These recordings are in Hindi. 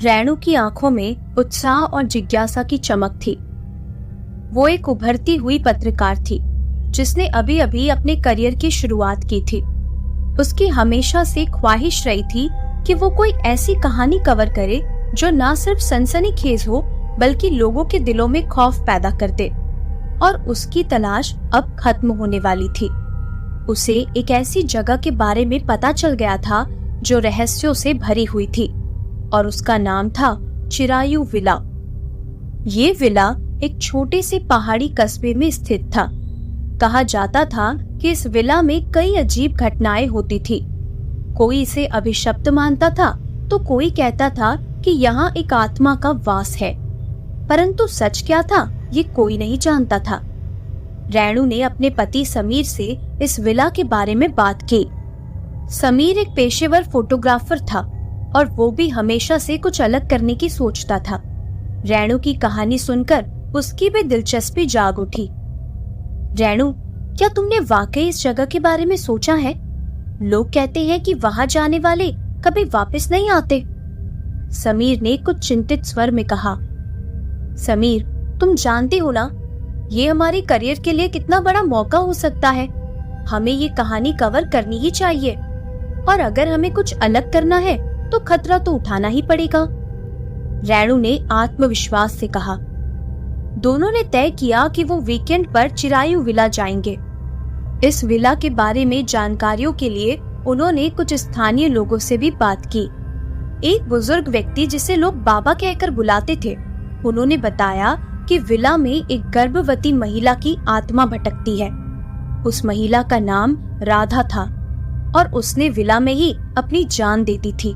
रैणु की आंखों में उत्साह और जिज्ञासा की चमक थी। वो एक उभरती हुई पत्रकार थी जिसने अभी अभी अपने करियर की शुरुआत की थी। उसकी हमेशा से ख्वाहिश रही थी कि वो कोई ऐसी कहानी कवर करे जो न सिर्फ सनसनीखेज हो बल्कि लोगों के दिलों में खौफ पैदा कर दे। और उसकी तलाश अब खत्म होने वाली थी। उसे एक ऐसी जगह के बारे में पता चल गया था जो रहस्यों से भरी हुई थी और उसका नाम था चिरायु विला। ये विला एक छोटे से पहाड़ी कस्बे में स्थित था। कहा जाता था कि इस विला में कई अजीब घटनाएं होती थी। कोई इसे अभिशप्त मानता था तो कोई कहता था कि यहाँ एक आत्मा का वास है, परंतु सच क्या था ये कोई नहीं जानता था। रैणु ने अपने पति समीर से इस विला के बारे में बात की। समीर एक पेशेवर फोटोग्राफर था और वो भी हमेशा से कुछ अलग करने की सोचता था। रैणु की कहानी सुनकर उसकी भी दिलचस्पी जाग उठी। रैणु, क्या तुमने वाकई इस जगह के बारे में सोचा है? लोग कहते हैं कि वहां जाने वाले कभी वापस नहीं आते। समीर ने कुछ चिंतित स्वर में कहा। समीर, तुम जानते हो ना, ये हमारे करियर के लिए कितना बड़ा मौका हो सकता है। हमें ये कहानी कवर करनी ही चाहिए और अगर हमें कुछ अलग करना है तो खतरा तो उठाना ही पड़ेगा। रैणु ने आत्मविश्वास से कहा। दोनों ने तय किया कि वो वीकेंड पर चिरायु विला जाएंगे। इस विला के बारे में जानकारियों के लिए उन्होंने कुछ स्थानीय लोगों से भी बात की। एक बुजुर्ग व्यक्ति जिसे लोग बाबा कहकर बुलाते थे, उन्होंने बताया कि विला में एक गर्भवती महिला की आत्मा भटकती है। उस महिला का नाम राधा था और उसने विला में ही अपनी जान दे दी थी।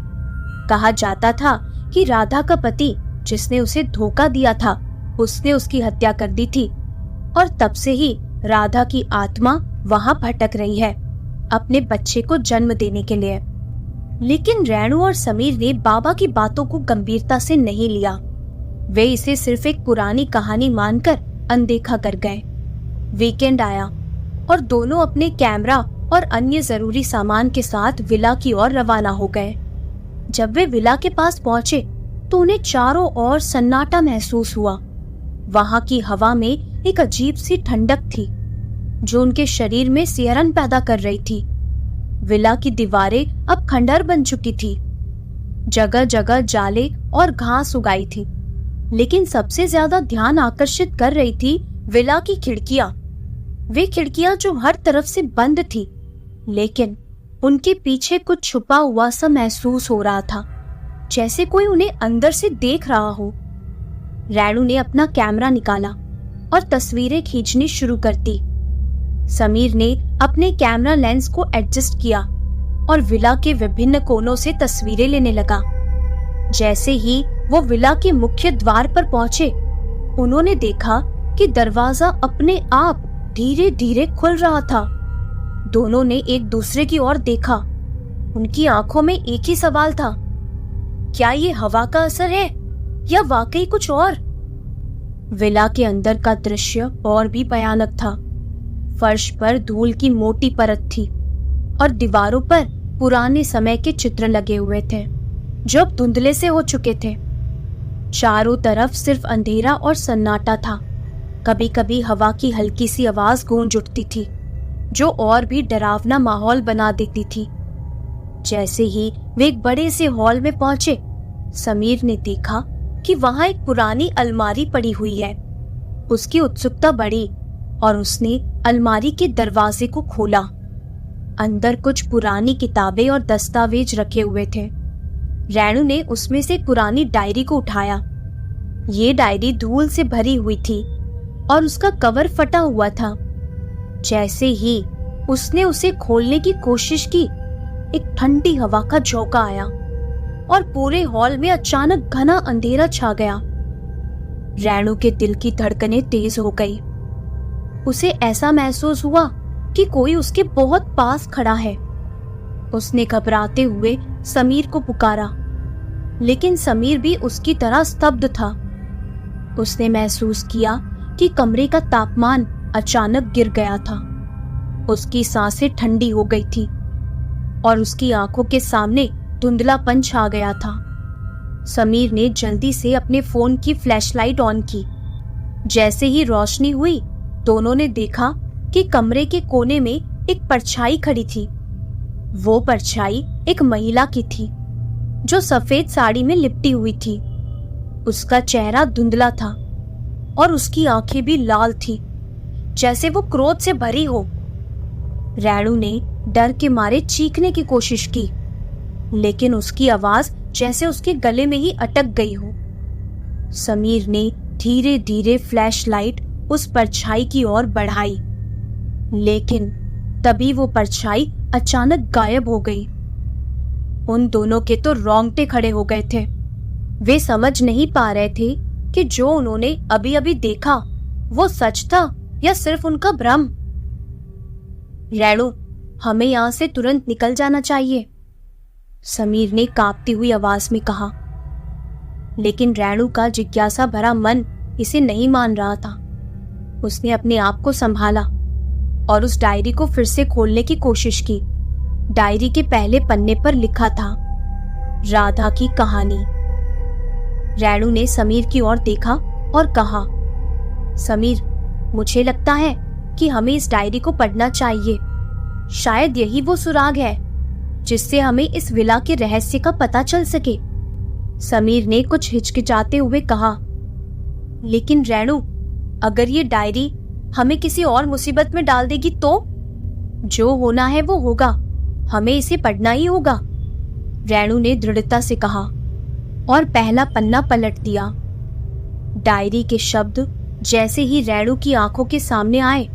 कहा जाता था कि राधा का पति, जिसने उसे धोखा दिया था, उसने उसकी हत्या कर दी थी और तब से ही राधा की आत्मा वहां भटक रही है अपने बच्चे को जन्म देने के लिए। लेकिन रैणु और समीर ने बाबा की बातों को गंभीरता से नहीं लिया। वे इसे सिर्फ एक पुरानी कहानी मानकर अनदेखा कर गए। वीकेंड आया और दोनों अपने कैमरा और अन्य जरूरी सामान के साथ विला की ओर रवाना हो गए। जब वे विला के पास पहुंचे तो उन्हें चारों ओर सन्नाटा महसूस हुआ। वहां की हवा में एक अजीब सी ठंडक थी जो उनके शरीर में सिहरन पैदा कर रही थी। विला की दीवारें अब खंडर बन चुकी थी। जगह जगह जाले और घास उगाई थी, लेकिन सबसे ज्यादा ध्यान आकर्षित कर रही थी विला की खिड़कियां। वे खिड़कियां जो हर तरफ से बंद थी, लेकिन उनके पीछे कुछ छुपा हुआ सा महसूस हो रहा था, जैसे कोई उन्हें अंदर से देख रहा हो। रैणु ने अपना कैमरा निकाला और तस्वीरें खींचनी शुरू कर दी। समीर ने अपने कैमरा लेंस को एडजस्ट किया और विला के विभिन्न कोनों से तस्वीरें लेने लगा। जैसे ही वो विला के मुख्य द्वार पर पहुंचे, उन्होंने देखा कि दरवाजा अपने आप धीरे धीरे खुल रहा था। दोनों ने एक दूसरे की ओर देखा। उनकी आंखों में एक ही सवाल था, क्या ये हवा का असर है या वाकई कुछ और? विला के अंदर का दृश्य और भी भयानक था। फर्श पर धूल की मोटी परत थी और दीवारों पर पुराने समय के चित्र लगे हुए थे जो अब धुंधले से हो चुके थे। चारों तरफ सिर्फ अंधेरा और सन्नाटा था। कभी कभी हवा की हल्की सी आवाज गूंज उठती थी जो और भी डरावना माहौल बना देती थी। जैसे ही वे एक बड़े से हॉल में पहुंचे, समीर ने देखा कि वहां एक पुरानी अलमारी पड़ी हुई है। उसकी उत्सुकता बढ़ी और उसने अलमारी के दरवाजे को खोला। अंदर कुछ पुरानी किताबें और दस्तावेज रखे हुए थे। रैणु ने उसमें से पुरानी डायरी को उठाया। ये डायरी धूल से भरी हुई थी और उसका कवर फटा हुआ था। जैसे ही उसने उसे खोलने की कोशिश की, एक ठंडी हवा का झोंका आया और पूरे हॉल में अचानक घना अंधेरा छा गया। रैणु के दिल की धड़कनें तेज हो गई। उसे ऐसा महसूस हुआ कि कोई उसके बहुत पास खड़ा है। उसने घबराते हुए समीर को पुकारा, लेकिन समीर भी उसकी तरह स्तब्ध था। उसने महसूस किया कि कमरे का तापमान अचानक गिर गया था। उसकी सांसें ठंडी हो गई थी और उसकी आंखों के सामने धुंधलापन छा गया था। समीर ने जल्दी से अपने फोन की फ्लैशलाइट ऑन की। जैसे ही रोशनी हुई, दोनों ने देखा कि कमरे के कोने में एक परछाई खड़ी थी। वो परछाई एक महिला की थी, जो सफेद साड़ी में लिपटी हुई थी। उसका चेहरा धुंधला था और उसकी आंखें भी लाल थी, जैसे वो क्रोध से भरी हो। रैणु ने डर के मारे चीखने की कोशिश की, लेकिन उसकी आवाज जैसे उसके गले में ही अटक गई हो। समीर ने धीरे धीरे फ्लैशलाइट उस परछाई की ओर बढ़ाई, लेकिन तभी वो परछाई अचानक गायब हो गई। उन दोनों के तो रोंगटे खड़े हो गए थे। वे समझ नहीं पा रहे थे कि जो उन्होंने अभी अभी देखा वो सच था या सिर्फ उनका भ्रम। रैणु, हमें यहां से तुरंत निकल जाना चाहिए, समीर ने कांपती हुई आवाज में कहा। लेकिन रैणु का जिज्ञासा भरा मन इसे नहीं मान रहा था। उसने अपने आप को संभाला और उस डायरी को फिर से खोलने की कोशिश की। डायरी के पहले पन्ने पर लिखा था, राधा की कहानी। रैणु ने समीर की ओर देखा और कहा, समीर, मुझे लगता है कि हमें इस डायरी को पढ़ना चाहिए। शायद यही वो सुराग है जिससे हमें इस विला के रहस्य का पता चल सके। समीर ने कुछ हिचकिचाते हुए कहा, लेकिन रैणु, अगर ये डायरी हमें किसी और मुसीबत में डाल देगी तो? जो होना है वो होगा, हमें इसे पढ़ना ही होगा, रैणु ने दृढ़ता से कहा और पहला पन्ना पलट दिया। डायरी के शब्द जैसे ही रैणु की आंखों के सामने आए,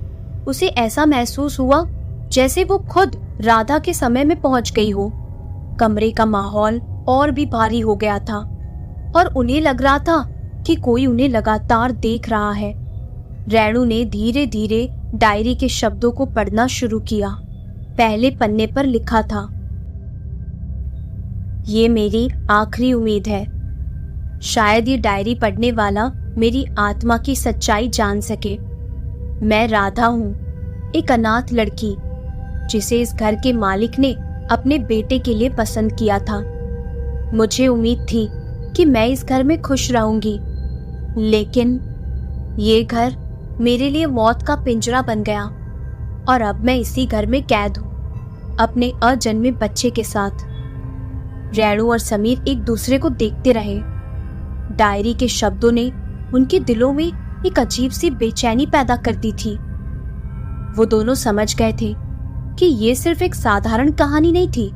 उसे ऐसा महसूस हुआ जैसे वो खुद राधा के समय में पहुंच गई हो। कमरे का माहौल और भी भारी हो गया था और उन्हें लग रहा था कि कोई उन्हें लगातार देख रहा है। रैणु ने धीरे धीरे डायरी के शब्दों को पढ़ना शुरू किया। पहले पन्ने पर लिखा था, ये मेरी आखिरी उम्मीद है। शायद ये डायरी पढ़ने वाला मेरी आत्मा की सच्चाई जान सके। मैं राधा हूँ, एक अनाथ लड़की जिसे इस घर के मालिक ने अपने बेटे के लिए पसंद किया था। मुझे उम्मीद थी कि मैं इस घर में खुश रहूंगी, लेकिन ये घर मेरे लिए मौत का पिंजरा बन गया और अब मैं इसी घर में कैद हूँ, अपने अजन्मे बच्चे के साथ। रैणु और समीर एक दूसरे को देखते रहे। डायरी के शब्दों ने उनके दिलों में एक अजीब सी बेचैनी पैदा कर दी थी। वो दोनों समझ गए थे कि ये सिर्फ एक साधारण कहानी नहीं थी,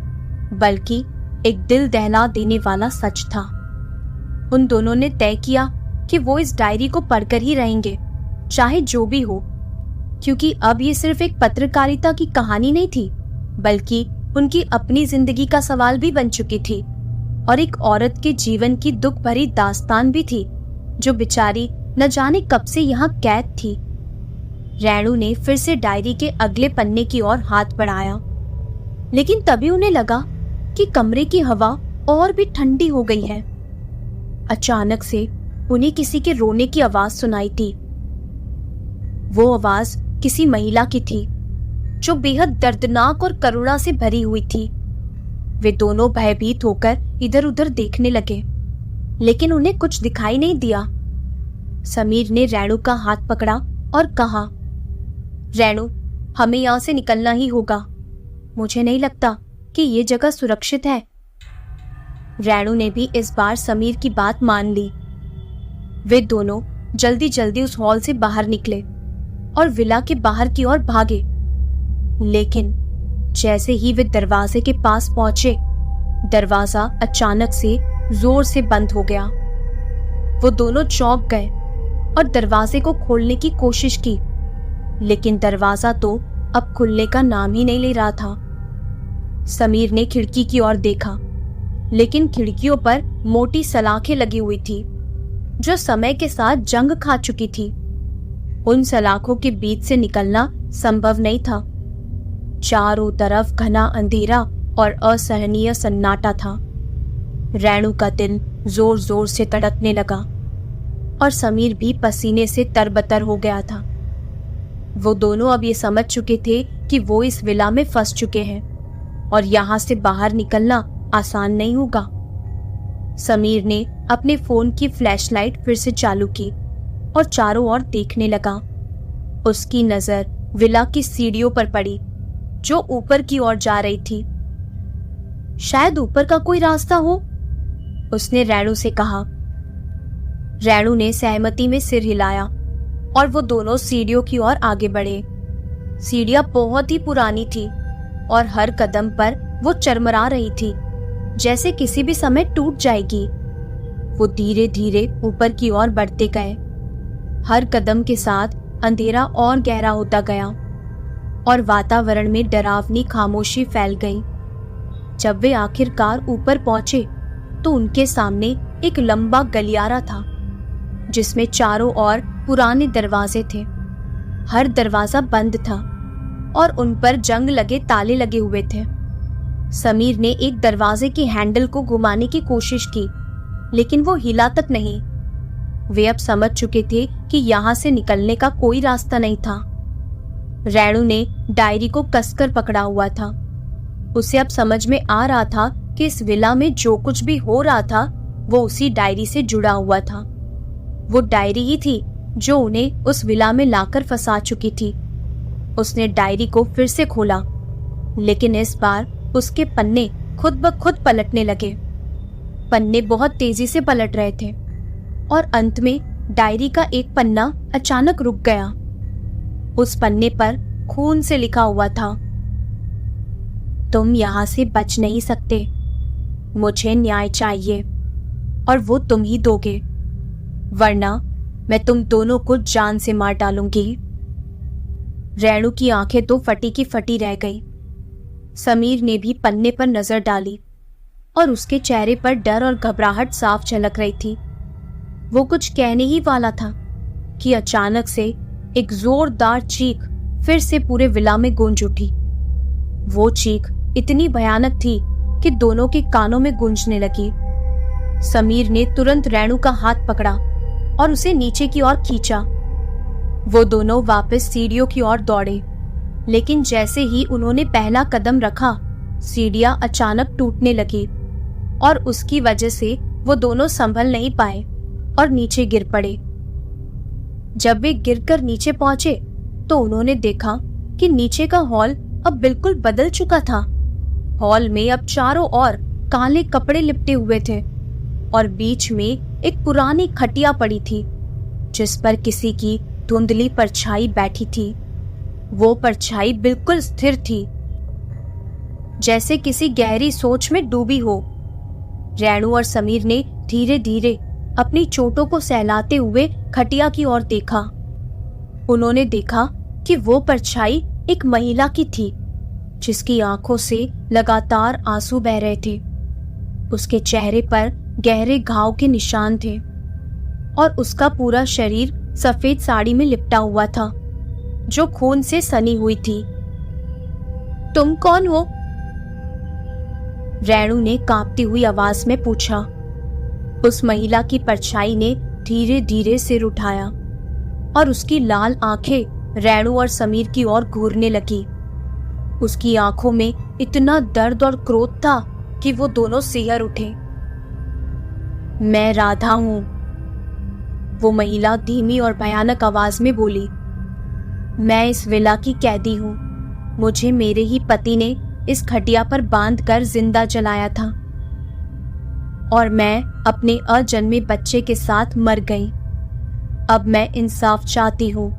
बल्कि एक दिल दहला देने वाला सच था। उन दोनों ने तय किया कि वो इस डायरी को पढ़कर ही रहेंगे, चाहे जो भी हो, क्योंकि अब ये सिर्फ एक पत्रकारिता की कहानी नहीं थी, बल्कि उनकी अपनी जिंदगी का सवाल भी बन चुकी थी और एक औरत के जीवन की दुख भरी दास्तान भी थी, जो बेचारी न जाने कब से यहाँ कैद थी। रैणु ने फिर से डायरी के अगले पन्ने की ओर हाथ बढ़ाया, लेकिन तभी उन्हें लगा कि कमरे की हवा और भी ठंडी हो गई है। अचानक से उन्हें किसी के रोने की आवाज सुनाई दी। वो आवाज किसी महिला की थी, जो बेहद दर्दनाक और करुणा से भरी हुई थी। वे दोनों भयभीत होकर इधर उधर देखने लगे, लेकिन उन्हें कुछ दिखाई नहीं दिया। समीर ने रैणु का हाथ पकड़ा और कहा, रैणु, हमें यहां से निकलना ही होगा। मुझे नहीं लगता कि ये जगह सुरक्षित है। रैणु ने भी इस बार समीर की बात मान ली। वे दोनों जल्दी जल्दी उस हॉल से बाहर निकले और विला के बाहर की ओर भागे, लेकिन जैसे ही वे दरवाजे के पास पहुंचे, दरवाजा अचानक से जोर से बंद हो गया। वो दोनों चौंक गए और दरवाजे को खोलने की कोशिश की, लेकिन दरवाजा तो अब खुलने का नाम ही नहीं ले रहा था। समीर ने खिड़की की ओर देखा, लेकिन खिड़कियों पर मोटी सलाखें लगी हुई थी, जो समय के साथ जंग खा चुकी थी। उन सलाखों के बीच से निकलना संभव नहीं था। चारों तरफ घना अंधेरा और असहनीय सन्नाटा था। रैणु का दिल जोर जोर से धड़कने लगा और समीर भी पसीने से तरबतर हो गया था। वो दोनों अब ये समझ चुके थे कि वो इस विला में फंस चुके हैं और यहाँ से बाहर निकलना आसान नहीं होगा। समीर ने अपने फोन की फ्लैशलाइट फिर से चालू की और चारों ओर देखने लगा। उसकी नजर विला की सीढ़ियों पर पड़ी जो ऊपर की ओर जा रही थी। शायद ऊपर का कोई रास्ता हो, उसने रैणु से कहा। रैणु ने सहमति में सिर हिलाया और वो दोनों सीढ़ियों की ओर आगे बढ़े। सीढ़ियां बहुत ही पुरानी थी और हर कदम पर वो चरमरा रही थी, जैसे किसी भी समय टूट जाएगी। वो धीरे धीरे ऊपर की ओर बढ़ते गए। हर कदम के साथ अंधेरा और गहरा होता गया और वातावरण में डरावनी खामोशी फैल गई। जब वे आखिरकार ऊपर पहुंचे तो उनके सामने एक लंबा गलियारा था जिसमें चारों ओर पुराने दरवाजे थे। हर दरवाजा बंद था और उन पर जंग लगे ताले लगे हुए थे। समीर ने एक दरवाजे के हैंडल को घुमाने की कोशिश की, लेकिन वो हिला तक नहीं। वे अब समझ चुके थे कि यहाँ से निकलने का कोई रास्ता नहीं था। रैणु ने डायरी को कसकर पकड़ा हुआ था। उसे अब समझ में आ रहा था कि इस विला में जो कुछ भी हो रहा था वो उसी डायरी से जुड़ा हुआ था। वो डायरी ही थी जो उन्हें उस विला में लाकर फंसा चुकी थी। उसने डायरी को फिर से खोला, लेकिन इस बार उसके पन्ने खुद ब खुद पलटने लगे। पन्ने बहुत तेजी से पलट रहे थे और अंत में डायरी का एक पन्ना अचानक रुक गया। उस पन्ने पर खून से लिखा हुआ था, तुम यहां से बच नहीं सकते। मुझे न्याय चाहिए और वो तुम ही दोगे, वरना मैं तुम दोनों को जान से मार डालूंगी। रैणु की आंखें तो फटी की फटी रह गई। समीर ने भी पन्ने पर नजर डाली और उसके चेहरे पर डर और घबराहट साफ झलक रही थी। वो कुछ कहने ही वाला था कि अचानक से एक जोरदार चीख फिर से पूरे विला में गूंज उठी। वो चीख इतनी भयानक थी कि दोनों के कानों में गूंजने लगी। समीर ने तुरंत रैणु का हाथ पकड़ा और उसे नीचे की ओर खींचा। वो दोनों वापस सीढ़ियों की ओर दौड़े, लेकिन जैसे ही उन्होंने पहला कदम रखा, सीढ़ियां अचानक टूटने लगी और उसकी वजह से वो दोनों संभल नहीं पाए और नीचे गिर पड़े। जब वे गिरकर नीचे पहुंचे तो उन्होंने देखा कि नीचे का हॉल अब बिल्कुल बदल चुका था। हॉल में अब चारों ओर काले कपड़े लिपटे हुए थे और बीच में एक पुरानी खटिया पड़ी थी जिस पर किसी की धुंधली परछाई बैठी थी। वो परछाई बिल्कुल स्थिर थी, जैसे किसी गहरी सोच में डूबी हो। रैणु और समीर ने धीरे धीरे अपनी चोटों को सहलाते हुए खटिया की ओर देखा। उन्होंने देखा कि वो परछाई एक महिला की थी जिसकी आंखों से लगातार आंसू बह रहे थे। उसके चेहरे पर गहरे घाव के निशान थे और उसका पूरा शरीर सफेद साड़ी में लिपटा हुआ था जो खून से सनी हुई थी। तुम कौन हो? रैणु ने कांपती हुई आवाज में पूछा। उस महिला की परछाई ने धीरे धीरे सिर उठाया और उसकी लाल आंखें रैणु और समीर की ओर घूरने लगी। उसकी आंखों में इतना दर्द और क्रोध था कि वो दोनों सिहर उठे। मैं राधा हूं, वो महिला धीमी और भयानक आवाज में बोली। मैं इस विला की कैदी हूं। मुझे मेरे ही पति ने इस खटिया पर बांधकर जिंदा जलाया था और मैं अपने अजन्मे बच्चे के साथ मर गई। अब मैं इंसाफ चाहती हूं।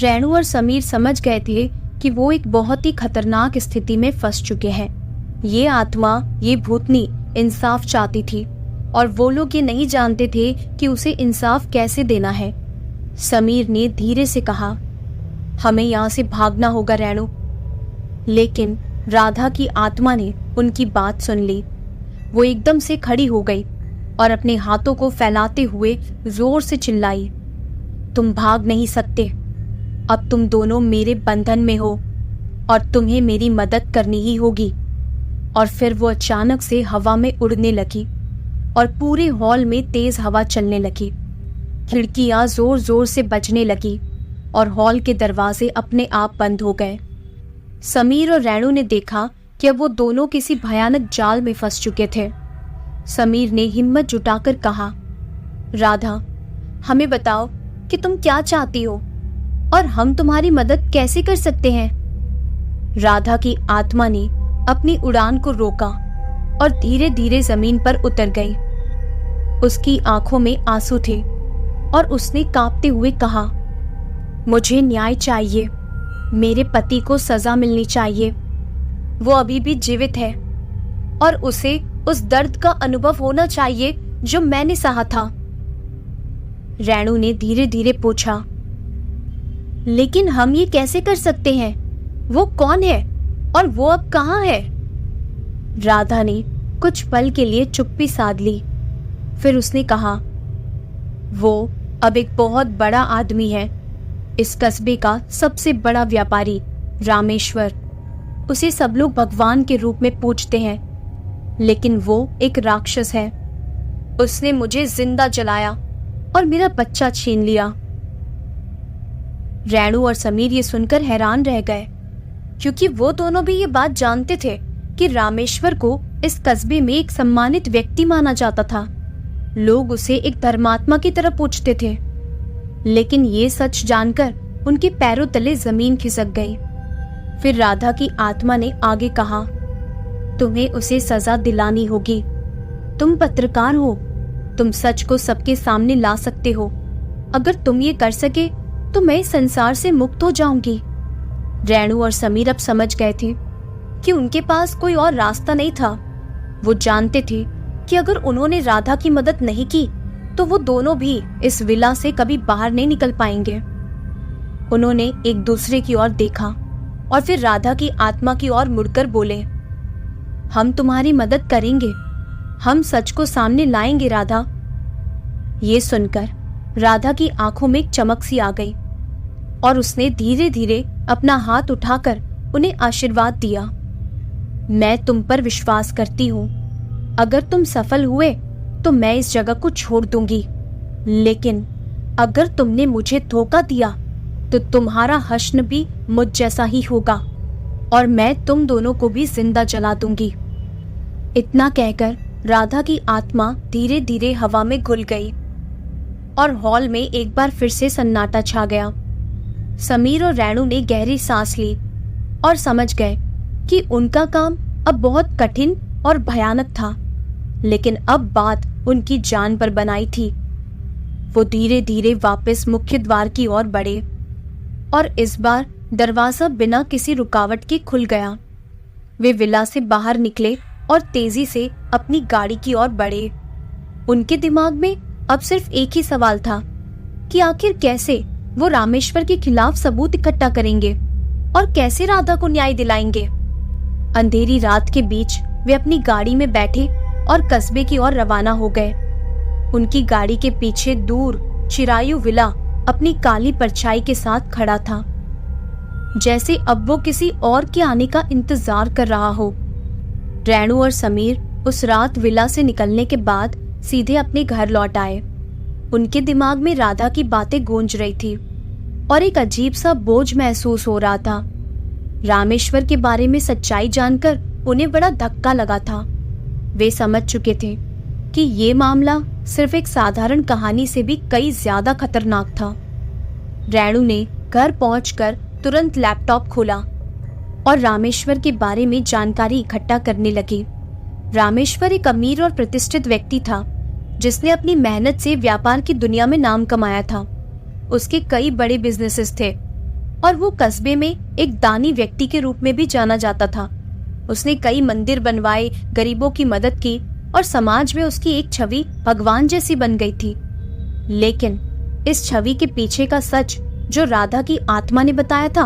रैणु और समीर समझ गए थे कि वो एक बहुत ही खतरनाक स्थिति में फंस चुके हैं। ये आत्मा, ये भूतनी इंसाफ चाहती थी और वो लोग ये नहीं जानते थे कि उसे इंसाफ कैसे देना है। समीर ने धीरे से कहा, हमें यहाँ से भागना होगा रैणु। लेकिन राधा की आत्मा ने उनकी बात सुन ली। वो एकदम से खड़ी हो गई और अपने हाथों को फैलाते हुए जोर से चिल्लाई, तुम भाग नहीं सकते। अब तुम दोनों मेरे बंधन में हो और तुम्हें मेरी मदद करनी ही होगी। और फिर वो अचानक से हवा में उड़ने लगी और पूरे हॉल में तेज हवा चलने लगी। खिड़कियां जोर जोर से बजने लगी और हॉल के दरवाजे अपने आप बंद हो गए। समीर और रैणु ने देखा कि अब वो दोनों किसी भयानक जाल में फंस चुके थे। समीर ने हिम्मत जुटाकर कहा, राधा, हमें बताओ कि तुम क्या चाहती हो और हम तुम्हारी मदद कैसे कर सकते हैं। राधा की आत्मा ने अपनी उड़ान को रोका और धीरे धीरे जमीन पर उतर गई। उसकी आंखों में आंसू थे और उसने कांपते हुए कहा, मुझे न्याय चाहिए, मेरे पति को सजा मिलनी चाहिए। वो अभी भी जीवित है और उसे उस दर्द का अनुभव होना चाहिए जो मैंने सहा था। रेणु ने धीरे धीरे पूछा, लेकिन हम ये कैसे कर सकते हैं? वो कौन है और वो अब कहाँ है? राधा ने कुछ पल के लिए चुप्पी साध ली। फिर उसने कहा, वो अब एक बहुत बड़ा आदमी है, इस कस्बे का सबसे बड़ा व्यापारी रामेश्वर। उसे सब लोग भगवान के रूप में पूजते हैं, लेकिन वो एक राक्षस है। उसने मुझे जिंदा जलाया और मेरा बच्चा छीन लिया। रेणु और समीर ये सुनकर हैरान रह गए, क्योंकि वो दोनों भी ये बात जानते थे कि रामेश्वर को इस कस्बे में एक सम्मानित व्यक्ति माना जाता था। लोग उसे एक धर्मात्मा की तरह पूछते थे। लेकिन ये सच जानकर उनके पैरों तले जमीन खिसक गई। फिर राधा की आत्मा ने आगे कहा, तुम्हें उसे सजा दिलानी होगी। तुम पत्रकार हो, तुम सच को सबके सामने ला सकते हो। अगर तुम ये कर सके तो मैं इस संसार से मुक्त हो जाऊंगी। रेणु और समीर अब समझ गए थे कि उनके पास कोई और रास्ता नहीं था। वो जानते थे कि अगर उन्होंने राधा की मदद नहीं की तो वो दोनों भी इस विला से कभी बाहर नहीं निकल पाएंगे। उन्होंने एक दूसरे की ओर देखा और फिर राधा की आत्मा की ओर मुड़कर बोले, हम तुम्हारी मदद करेंगे, हम सच को सामने लाएंगे राधा। ये सुनकर राधा की आंखों में एक चमक सी आ गई और उसने धीरे धीरे अपना हाथ उठाकर उन्हें आशीर्वाद दिया। मैं तुम पर विश्वास करती हूँ। अगर तुम सफल हुए तो मैं इस जगह को छोड़ दूंगी, लेकिन अगर तुमने मुझे धोखा दिया तो तुम्हारा हश्र भी मुझ जैसा ही होगा और मैं तुम दोनों को भी जिंदा जला दूंगी। इतना कहकर राधा की आत्मा धीरे धीरे हवा में घुल गई और हॉल में एक बार फिर से सन्नाटा छा गया। समीर और रेणु ने गहरी सांस ली और समझ गए कि उनका काम अब बहुत कठिन और भयानक था, लेकिन अब बात उनकी जान पर बनाई थी। वो धीरे धीरे वापस मुख्य द्वार की ओर बढ़े और इस बार दरवाजा बिना किसी रुकावट के खुल गया। वे विला से बाहर निकले और तेजी से अपनी गाड़ी की ओर बढ़े। उनके दिमाग में अब सिर्फ एक ही सवाल था कि आखिर कैसे वो रामेश्वर के खिलाफ सबूत इकट्ठा करेंगे और कैसे राधा को न्याय दिलाएंगे। अंधेरी रात के बीच वे अपनी गाड़ी में बैठे और कस्बे की ओर रवाना हो गए। उनकी गाड़ी के पीछे दूर चिरायु विला अपनी काली परछाई के साथ खड़ा था, जैसे अब वो किसी और के आने का इंतजार कर रहा हो। रेणु और समीर उस रात विला से निकलने के बाद सीधे अपने घर लौट आए। उनके दिमाग में राधा की बातें गूंज रही थी और एक अजीब सा बोझ महसूस हो रहा था। रामेश्वर के बारे में सच्चाई जानकर उन्हें बड़ा धक्का लगा था। वे समझ चुके थे कि ये मामला सिर्फ एक साधारण कहानी से भी कई ज्यादा खतरनाक था। रेणु ने घर पहुंचकर तुरंत लैपटॉप खोला और रामेश्वर के बारे में जानकारी इकट्ठा करने लगी। रामेश्वर एक अमीर और प्रतिष्ठित व्यक्ति था जिसने अपनी मेहनत से व्यापार की दुनिया में नाम कमाया था। उसके कई बड़े बिजनेसेस थे और वो कस्बे में एक दानी व्यक्ति के रूप में भी जाना जाता था। उसने कई मंदिर बनवाए, गरीबों की मदद की और समाज में उसकी एक छवि भगवान जैसी बन गई थी। लेकिन इस छवि के पीछे का सच जो राधा की आत्मा ने बताया था,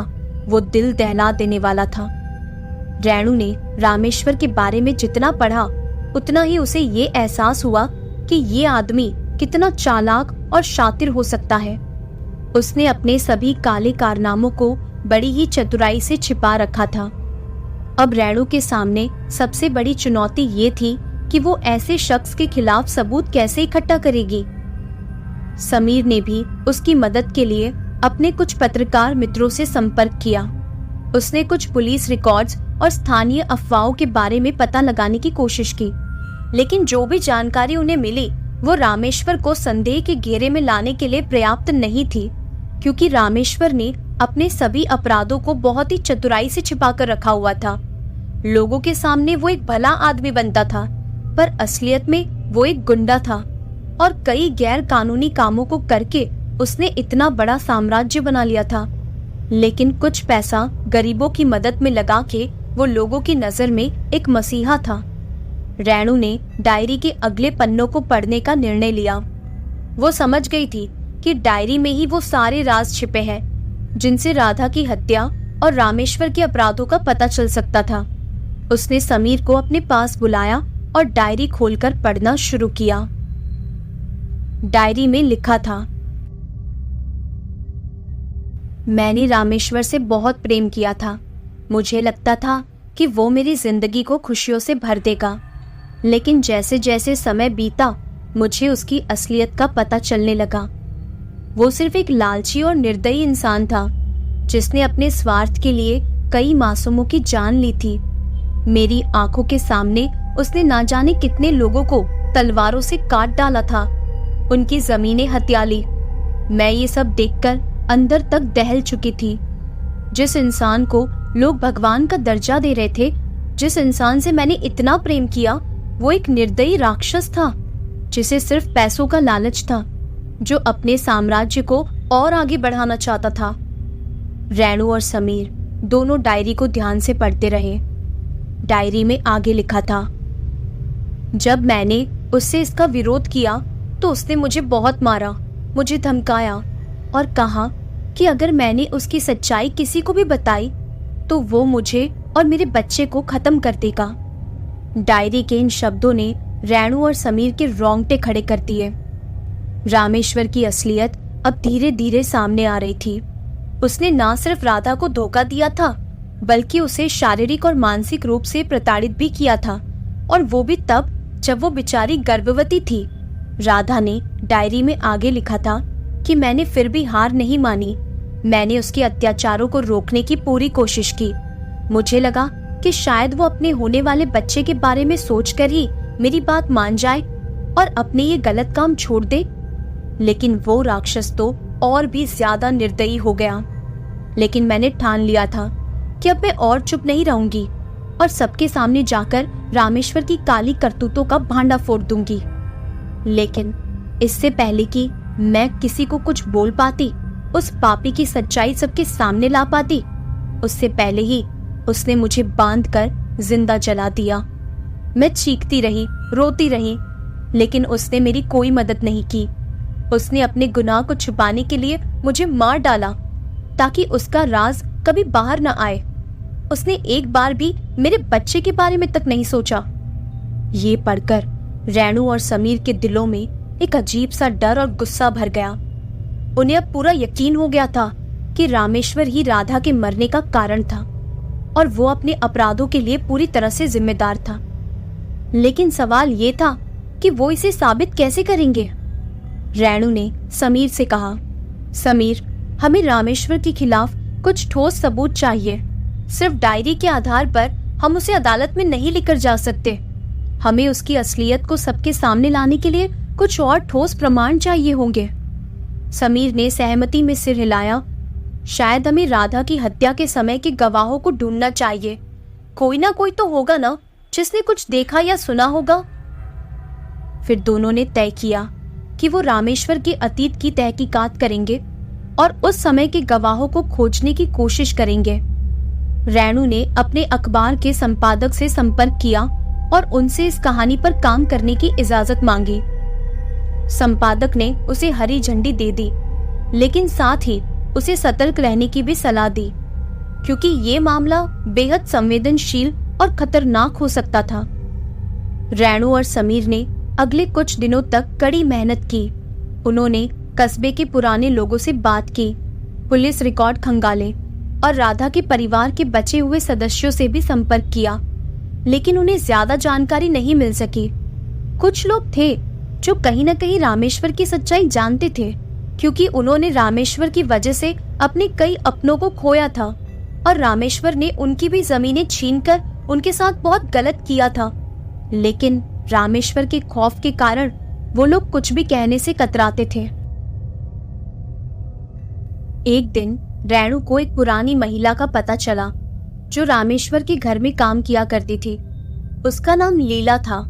वो दिल दहला देने वाला था। रेणु ने रामेश्वर के बारे में जितना पढ़ा उतना ही उसे ये एहसास हुआ कि ये आदमी कितना चालाक और शातिर हो सकता है। उसने अपने सभी काले कारनामों को बड़ी ही चतुराई से छिपा रखा था। अब रेणु के सामने सबसे बड़ी चुनौती ये थी कि वो ऐसे शख्स के खिलाफ सबूत कैसे इकट्ठा करेगी। समीर ने भी उसकी मदद के लिए अपने कुछ पत्रकार मित्रों से संपर्क किया। उसने कुछ पुलिस रिकॉर्ड्स और स्थानीय अफवाहों के बारे में पता लगाने की कोशिश की, लेकिन जो भी जानकारी उन्हें मिली वो रामेश्वर को संदेह के घेरे में लाने के लिए पर्याप्त नहीं थी, क्योंकि रामेश्वर ने अपने सभी अपराधों को बहुत ही चतुराई से छिपाकर रखा हुआ था। लोगों के सामने वो एक भला आदमी बनता था, पर असलियत में वो एक गुंडा था और कई गैर कानूनी कामों को करके उसने इतना बड़ा साम्राज्य बना लिया था। लेकिन कुछ पैसा गरीबों की मदद में लगा के वो लोगों की नजर में एक मसीहा था। रैणु ने डायरी के अगले पन्नों को पढ़ने का निर्णय लिया। वो समझ गई थी कि डायरी में ही वो सारे राज छिपे हैं जिनसे राधा की हत्या और रामेश्वर के अपराधों का पता चल सकता था। उसने समीर को अपने पास बुलाया और डायरी खोलकर पढ़ना शुरू किया। डायरी में लिखा था, मैंने रामेश्वर से बहुत प्रेम किया था। मुझे लगता था कि वो मेरी जिंदगी को खुशियों से भर देगा, लेकिन जैसे जैसे समय बीता मुझे उसकी असलियत का पता चलने लगा। वो सिर्फ एक लालची और निर्दयी इंसान था जिसने अपने स्वार्थ के लिए कई मासूमों की जान ली थी। मेरी आंखों के सामने उसने ना जाने कितने लोगों को तलवारों से काट डाला था, उनकी जमीनें हत्या ली। मैं ये सब देखकर अंदर तक दहल चुकी थी। जिस इंसान को लोग भगवान का दर्जा दे रहे थे, जिस इंसान से मैंने इतना प्रेम किया, वो एक निर्दयी राक्षस था जिसे सिर्फ पैसों का लालच था, जो अपने साम्राज्य को और आगे बढ़ाना चाहता था। रैणु और समीर दोनों डायरी को ध्यान से पढ़ते रहे। डायरी में आगे लिखा था, जब मैंने उससे इसका विरोध किया तो उसने मुझे बहुत मारा, मुझे धमकाया और कहा कि अगर मैंने उसकी सच्चाई किसी को भी बताई तो वो मुझे और मेरे बच्चे को खत्म कर देगा। डायरी के इन शब्दों ने रैणु और समीर के रोंगटे खड़े कर दिए। रामेश्वर की असलियत अब धीरे धीरे सामने आ रही थी। उसने ना सिर्फ राधा को धोखा दिया था, बल्कि उसे शारीरिक और मानसिक रूप से प्रताड़ित भी किया था, और वो भी तब जब वो बेचारी गर्भवती थी। राधा ने डायरी में आगे लिखा था कि मैंने फिर भी हार नहीं मानी। मैंने उसके अत्याचारों को रोकने की पूरी कोशिश की। मुझे लगा कि शायद वो अपने होने वाले बच्चे के बारे में सोचकर ही मेरी बात मान जाए और अपने ये गलत काम छोड़ दे, लेकिन वो राक्षस तो और भी ज्यादा निर्दयी हो गया। लेकिन मैंने ठान लिया था कि अब मैं और चुप नहीं रहूंगी और सबके सामने जाकर रामेश्वर की काली करतूतों का भांडा फोड़ दूंगी। लेकिन इससे पहले कि मैं किसी को कुछ बोल पाती, उस पापी की सच्चाई सबके सामने ला पाती, उससे पहले ही उसने मुझे बांधकर जिंदा जला दिया। मैं चीखती रही, रोती रही, लेकिन उसने मेरी कोई मदद नहीं की। उसने अपने गुनाह को छुपाने के लिए मुझे मार डाला ताकि उसका राज कभी बाहर न आए। उसने एक बार भी मेरे बच्चे के बारे में तक नहीं सोचा। ये पढ़कर रैणु और समीर के दिलों में एक अजीब सा डर और गुस्सा भर गया। उन्हें अब पूरा यकीन हो गया था कि रामेश्वर ही राधा के मरने का कारण था और वो अपने अपराधों के लिए पूरी तरह से जिम्मेदार था। लेकिन सवाल ये था कि वो इसे साबित कैसे करेंगे। रैणु ने समीर से कहा, समीर, हमें रामेश्वर के खिलाफ कुछ ठोस सबूत चाहिए। सिर्फ डायरी के आधार पर हम उसे अदालत में नहीं लेकर जा सकते। हमें उसकी असलियत को सबके सामने लाने के लिए कुछ और ठोस प्रमाण चाहिए होंगे। समीर ने सहमति में सिर हिलाया। शायद हमें राधा की हत्या के समय के गवाहों को ढूंढना चाहिए। कोई ना कोई तो होगा ना जिसने कुछ देखा या सुना होगा। फिर दोनों ने तय किया कि वो रामेश्वर के अतीत की तहकीकात करेंगे और उस समय के गवाहों को खोजने की कोशिश करेंगे। रैणु ने अपने अखबार के संपादक से संपर्क किया और उनसे इस कहानी पर काम करने की इजाजत मांगी। संपादक ने उसे हरी झंडी दे दी, लेकिन साथ ही उसे सतर्क रहने की भी सलाह दी, क्योंकि ये मामला बेहद संवेदनशील और खतरनाक हो सकता था। रैणु और समीर ने अगले कुछ दिनों तक कड़ी मेहनत की। उन्होंने कस्बे के पुराने लोगों से बात की, पुलिस रिकॉर्ड खंगाले और राधा के परिवार के बचे हुए सदस्यों से भी संपर्क किया, लेकिन उन्हें ज्यादा जानकारी नहीं मिल सकी। कुछ लोग थे जो कहीं न कहीं रामेश्वर की सच्चाई जानते थे, क्योंकि उन्होंने रामेश्वर की वजह से अपने कई अपनों को खोया था। और रामेश्वर ने उनकी भी जमीनें छीनकर उनके साथ बहुत गलत किया था। लेकिन रामेश्वर के खौफ के कारण वो लोग कुछ भी कहने से कतराते थे। एक दिन रैणु को एक पुरानी महिला का पता चला जो रामेश्वर के घर में काम किया करती थी। उसका नाम लीला था।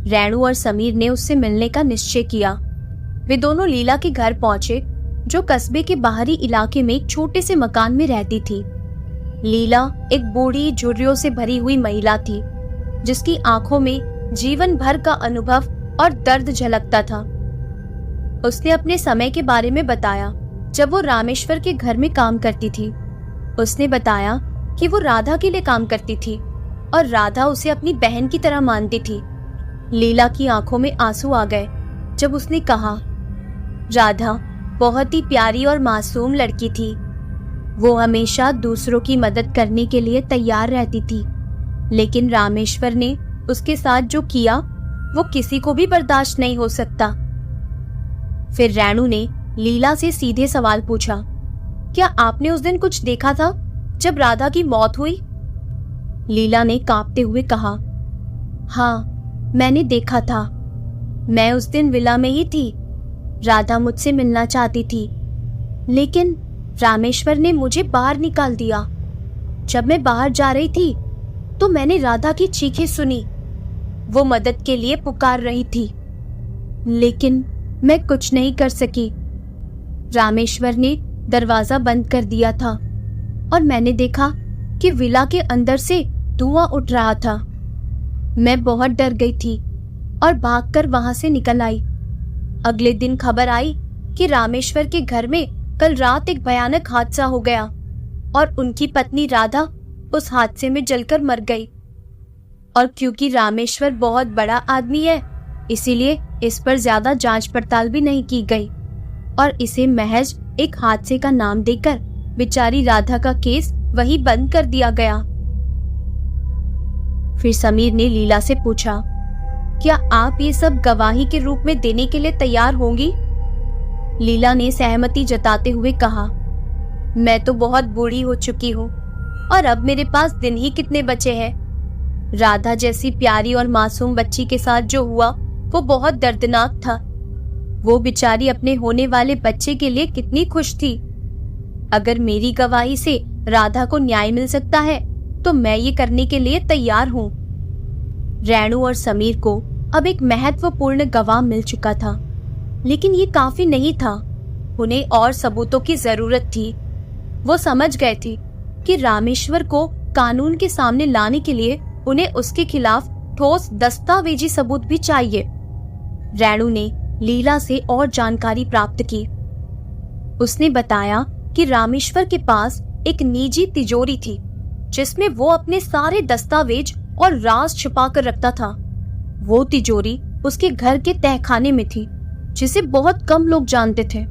रैणु और समीर ने उससे मिलने का निश्चय किया। वे दोनों लीला के घर पहुंचे, जो कस्बे के बाहरी इलाके में एक छोटे से मकान में रहती थी। लीला एक बूढ़ी झुर्रियों से भरी हुई महिला थी, जिसकी आंखों में जीवन भर का अनुभव और दर्द झलकता था। उसने अपने समय के बारे में बताया जब वो रामेश्वर के घर में काम करती थी। उसने बताया कि वो राधा के लिए काम करती थी और राधा उसे अपनी बहन की तरह मानती थी। लीला की आंखों में आंसू आ गए जब उसने कहा, राधा बहुत ही प्यारी और मासूम लड़की थी। वो हमेशा दूसरों की मदद करने के लिए तैयार रहती थी, लेकिन रामेश्वर ने उसके साथ जो किया वो किसी को भी बर्दाश्त नहीं हो सकता। फिर रैणु ने लीला से सीधे सवाल पूछा, क्या आपने उस दिन कुछ देखा था जब राधा की मौत हुई? लीला ने कांपते हुए कहा, हाँ, मैंने देखा था। मैं उस दिन विला में ही थी। राधा मुझसे मिलना चाहती थी, लेकिन रामेश्वर ने मुझे बाहर निकाल दिया। जब मैं बाहर जा रही थी तो मैंने राधा की चीखें सुनी। वो मदद के लिए पुकार रही थी, लेकिन मैं कुछ नहीं कर सकी। रामेश्वर ने दरवाजा बंद कर दिया था और मैंने देखा कि विला के अंदर से धुआं उठ रहा था। मैं बहुत डर गई थी और भागकर वहां से निकल आई। अगले दिन खबर आई कि रामेश्वर के घर में कल रात एक भयानक हादसा हो गया और उनकी पत्नी राधा उस हादसे में जलकर मर गई। और क्योंकि रामेश्वर बहुत बड़ा आदमी है, इसीलिए इस पर ज्यादा जांच पड़ताल भी नहीं की गई और इसे महज एक हादसे का नाम देकर बेचारी राधा का केस वही बंद कर दिया गया। फिर समीर ने लीला से पूछा, क्या आप ये सब गवाही के रूप में देने के लिए तैयार होंगी? लीला ने सहमति जताते हुए कहा, मैं तो बहुत बूढ़ी हो चुकी हूँ और अब मेरे पास दिन ही कितने बचे हैं। राधा जैसी प्यारी और मासूम बच्ची के साथ जो हुआ वो बहुत दर्दनाक था। वो बेचारी अपने होने वाले बच्चे के लिए कितनी खुश थी। अगर मेरी गवाही से राधा को न्याय मिल सकता है तो मैं ये करने के लिए तैयार हूँ। रैणु और समीर को अब एक महत्वपूर्ण गवाह मिल चुका था, लेकिन ये काफी नहीं था। उन्हें और सबूतों की जरूरत थी। वो समझ गए थे कि रामेश्वर को कानून के सामने लाने के लिए उन्हें उसके खिलाफ ठोस दस्तावेजी सबूत भी चाहिए। रैणु ने लीला से और जानकारी प्राप्त की। उसने बताया कि रामेश्वर के पास एक निजी तिजोरी थी, जिसमें वो अपने सारे दस्तावेज और राज छुपा कर रखता था। वो तिजोरी उसके घर के तहखाने में थी, जिसे बहुत कम लोग जानते थे।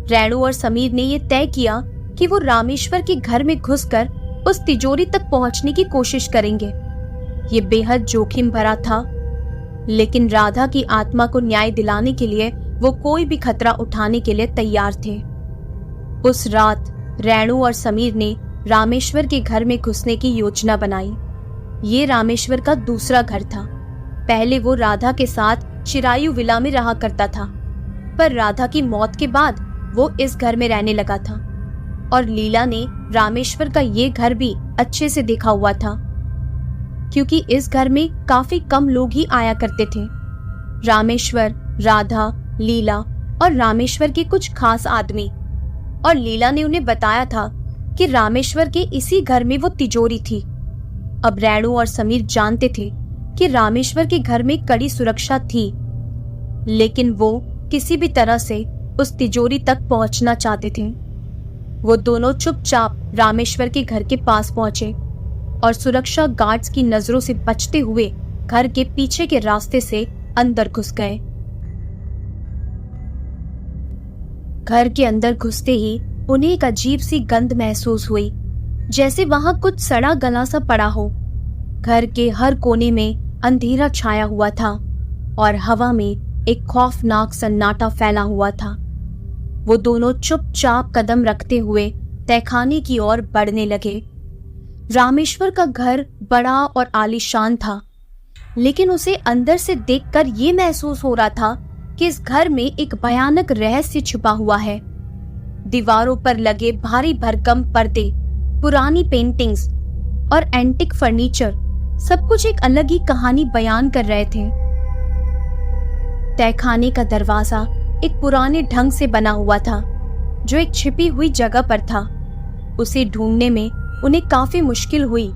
रैणु और समीर ने यह तय किया कि वो रामेश्वर के घर में घुसकर उस तिजोरी तक पहुंचने की कोशिश करेंगे। ये बेहद जोखिम भरा था, लेकिन राधा की आत्मा को न्याय दिलाने के लिए वो कोई भी खतरा उठाने के लिए तैयार थे। उस रात रैणु और समीर ने रामेश्वर के घर में घुसने की योजना बनाई। ये रामेश्वर का दूसरा घर था। पहले वो राधा के साथ चिरायु विला में रहा करता था, पर राधा की मौत के बाद वो इस घर में रहने लगा था और लीला ने रामेश्वर का ये घर भी अच्छे से देखा हुआ था, क्योंकि इस घर में काफी कम लोग ही आया करते थे। रामेश्वर, राधा, लीला और रामेश्वर के कुछ खास आदमी। और लीला ने उन्हें बताया था कि रामेश्वर के इसी घर में वो तिजोरी थी। अब रैणु और समीर जानते थे कि रामेश्वर के घर में कड़ी सुरक्षा थी, लेकिन वो किसी भी तरह से उस तिजोरी तक पहुंचना चाहते थे। वो दोनों चुपचाप रामेश्वर के घर के पास पहुंचे और सुरक्षा गार्ड्स की नजरों से बचते हुए घर के पीछे के रास्ते से अंदर घुस गए। घर के अंदर घुसते ही उन्हें एक अजीब सी गंध महसूस हुई, जैसे वहां कुछ सड़ा गला सा पड़ा हो। घर के हर कोने में अंधेरा छाया हुआ था और हवा में एक खौफनाक सन्नाटा फैला हुआ था। वो दोनों चुपचाप कदम रखते हुए तहखाने की ओर बढ़ने लगे। रामेश्वर का घर बड़ा और आलीशान था, लेकिन उसे अंदर से देखकर ये महसूस हो रहा था कि इस घर में एक भयानक रहस्य छुपा हुआ है। दीवारों पर लगे भारी भरकम पर्दे, पुरानी पेंटिंग्स और एंटिक फर्नीचर सब कुछ एक अलग ही कहानी बयान कर रहे थे। तहखाने का दरवाजा एक पुराने ढंग से बना हुआ था, जो एक छिपी हुई जगह पर था। उसे ढूंढने में उन्हें काफी मुश्किल हुई,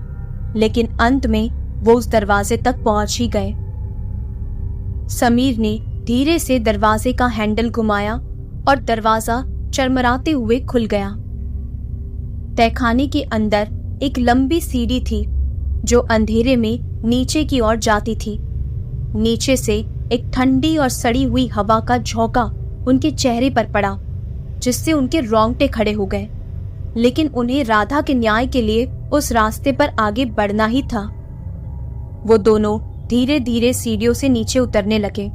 लेकिन अंत में वो उस दरवाजे तक पहुंच ही गए। समीर ने धीरे से दरवाजे का हैंडल घुमाया और दरवाजा चरमराते हुए खुल गया। तहखाने के अंदर एक लंबी सीढ़ी थी जो अंधेरे में नीचे की ओर जाती थी। नीचे से एक ठंडी और सड़ी हुई हवा का झोंका उनके चेहरे पर पड़ा, जिससे उनके रोंगटे खड़े हो गए। लेकिन उन्हें राधा के न्याय के लिए उस रास्ते पर आगे बढ़ना ही था। वो दोनों धीरे धीरे सीढ़ियों से नीचे उतरने लगे।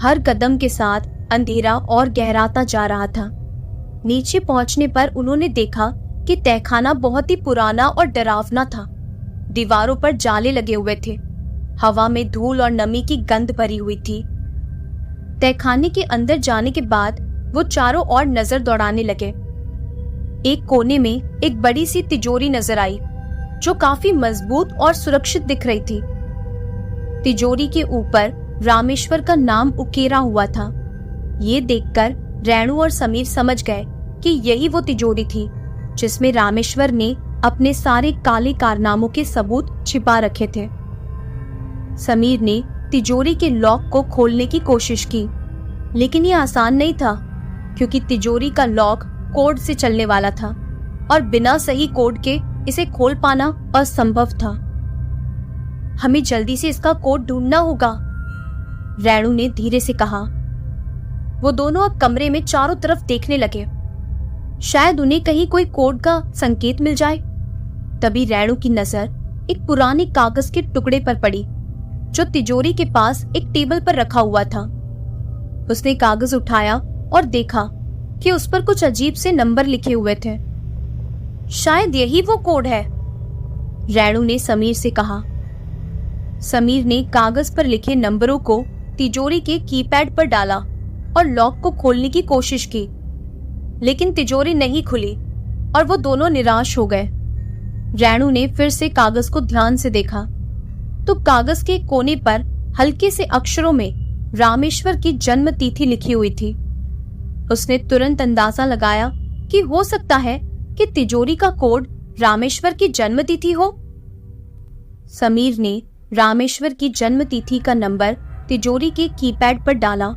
हर कदम के साथ अंधेरा और गहराता जा रहा था। नीचे पहुंचने पर उन्होंने देखा कि तहखाना बहुत ही पुराना और डरावना था। दीवारों पर जाले लगे हुए थे। हवा में धूल और नमी की गंध भरी हुई थी। तहखाने के अंदर जाने के बाद वो चारों ओर नजर दौड़ाने लगे। एक कोने में एक बड़ी सी तिजोरी नजर आई, जो काफी मजबूत और सुरक्षित दिख रही थी। तिजोरी के ऊपर रामेश्वर का नाम उकेरा हुआ था। ये देखकर रेणु और समीर समझ गए कि यही वो तिजोरी थी जिसमें रामेश्वर ने अपने सारे काले कारनामों के सबूत छिपा रखे थे। समीर ने तिजोरी के लॉक को खोलने की कोशिश की, लेकिन ये आसान नहीं था, क्योंकि तिजोरी का लॉक कोड से चलने वाला था और बिना सही कोड के इसे खोल पाना असंभव था। हमें जल्दी से इसका कोड ढूंढना होगा, रेणु ने धीरे से कहा। वो दोनों अब कमरे में चारों तरफ देखने लगे। शायद उन्हें कहीं कोई कोड का संकेत मिल जाए। तभी रेणु की नजर एक पुराने कागज के टुकड़े पर पड़ी, जो तिजोरी के पास एक टेबल पर रखा हुआ था। उसने कागज उठाया और देखा कि उस पर कुछ अजीब से नंबर लिखे हुए थे। शायद यही वो कोड है, रेणु ने समीर से कहा। समीर ने कागज पर लिखे नंबरों को तिजोरी के कीपैड पर डाला और लॉक को खोलने की कोशिश की, लेकिन तिजोरी नहीं खुली और वो दोनों निराश हो गए। रेणु ने फिर से कागज को ध्यान से देखा तो कागज के कोने पर हल्के से अक्षरों में रामेश्वर की जन्म तिथि लिखी हुई थी। उसने तुरंत अंदाजा लगाया कि हो सकता है कि तिजोरी का कोड रामेश्वर की जन्म तिथि हो। समीर ने रामेश्वर की जन्म तिथि का नंबर तिजोरी के कीपैड पर डाला